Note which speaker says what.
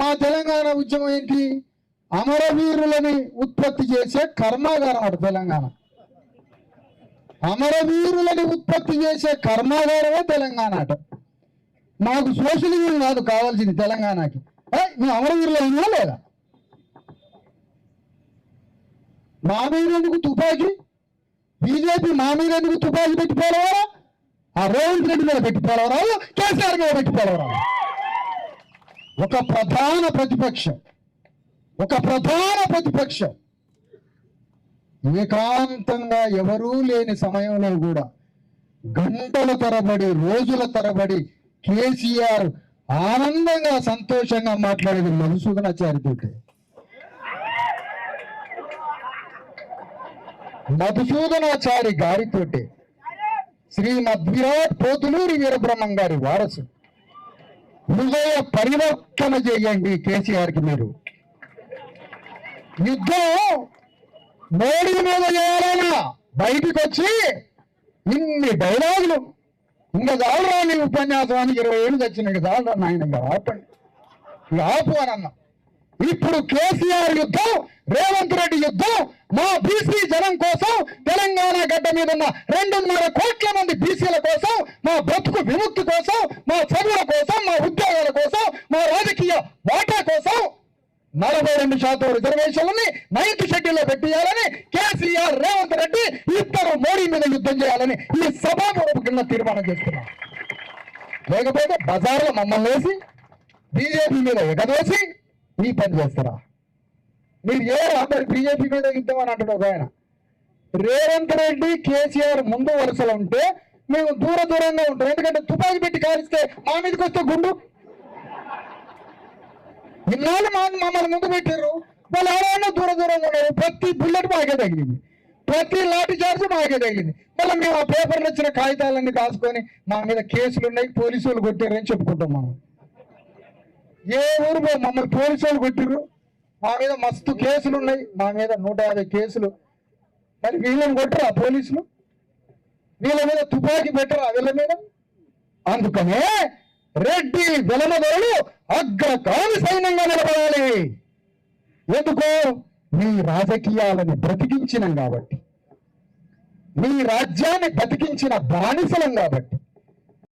Speaker 1: మా తెలంగాణ ఉద్యమం ఏంటి? అమరవీరులని ఉత్పత్తి చేసే కర్మాగారం అటు తెలంగాణ. అమరవీరులని ఉత్పత్తి చేసే కర్మాగారమే తెలంగాణ అట. మాకు సోషలిజం కాదు కావాల్సింది తెలంగాణకి. మేము అమరవీరులు అయినా లేదా? మా మీద ఎందుకు తుపాకీ? బీజేపీ మా మీద ఎందుకు తుపాకీ పెట్టిపోలవరా? ఆ రేవంత్ రెడ్డి మీద పెట్టిపోలవరాలు, కేసీఆర్ మీద పెట్టిపోలవరాలు. ఒక ప్రధాన ప్రతిపక్షం ఏకాంతంగా ఎవరూ లేని సమయంలో కూడా గంటల తరబడి, రోజుల తరబడి కేసీఆర్ ఆనందంగా సంతోషంగా మాట్లాడేది మధుసూదనాచారితోటే. మధుసూదనాచారి గారితోటే శ్రీమద్ విరాట్ పోతులూరి వీరబ్రహ్మం గారి వారసు. హృదయ పరివర్తన చేయండి కేసీఆర్కి. మీరు యుద్ధం మోడీ మీద చేయాలన్నా బయటికి వచ్చి ఇన్ని డైలాగులు, ఇంకా చాలరా నీ ఉపన్యాసానికి 20 ఏళ్ళు తెచ్చిన, ఇంకా చాలరా నాయన, ఇంకా ఆపండి, ఇక ఆపు అని అన్నా. ఇప్పుడు కేసీఆర్ యుద్ధం, రేవంత్ రెడ్డి యుద్ధం మా బీసీ జనం కోసం, తెలంగాణ గడ్డ మీద ఉన్న 2.5 కోట్ల మంది బీసీల కోసం, మా బ్రతుకు విముక్తి కోసం, మా చదువుల కోసం, మా ఉద్యోగాల కోసం, మా రాజకీయ వాటా కోసం 42% రిజర్వేషన్లని 9th షెడ్యూల్లో పెట్టియాలని కేసీఆర్, రేవంత్ రెడ్డి ఇద్దరు మోడీ మీద యుద్ధం చేయాలని ఈ సభాపూర్వకంగా తీర్మానం చేస్తున్నాం. లేకపోతే బజార్లో మమ్మల్ని వేసి బీజేపీ మీద ఎగదోసి ఈ పని చేస్తారా? మీరు అందరు బీజేపీ మీద యుద్ధం అని అంటాడు ఒక ఆయన. రేవంత్ రెడ్డి, కేసీఆర్ ముందు వరుసలో ఉంటే మేము దూరంగా ఉంటాం. ఎందుకంటే తుపాకీ పెట్టి కాలిస్తే మా మీదకి వస్తే గుండు. ఇన్నాళ్ళు మమ్మల్ని ముందు పెట్టారు, వాళ్ళు ఎవరైనా దూరంగా ఉన్నారు. ప్రతి బుల్లెట్ మాకే తగిలింది, ప్రతి లాఠీ చార్జ్ మాకే తగిలింది. మళ్ళీ మేము ఆ పేపర్లు వచ్చిన కాగితాలన్నీ కాసుకొని మా మీద కేసులు ఉన్నాయి, పోలీసులు కొట్టారని చెప్పుకుంటాం. మనం ఏ ఊరు మమ్మల్ని పోలీసులు కొట్టిర్రు, మా మీద మస్తు కేసులు ఉన్నాయి, మా మీద 150 కేసులు. మరి వీళ్ళని కొట్టరా పోలీసులు? వీళ్ళ మీద తుపాకీ పెట్టరా వీళ్ళ మీద? అందుకనే రెడ్డి వెలమదొరలు అగ్రగామి సైన్యంగా నిలబడాలి. ఎందుకో? మీ రాజకీయాలను బ్రతికించినాం కాబట్టి, మీ రాజ్యాన్ని బతికించిన బానిసలం కాబట్టి.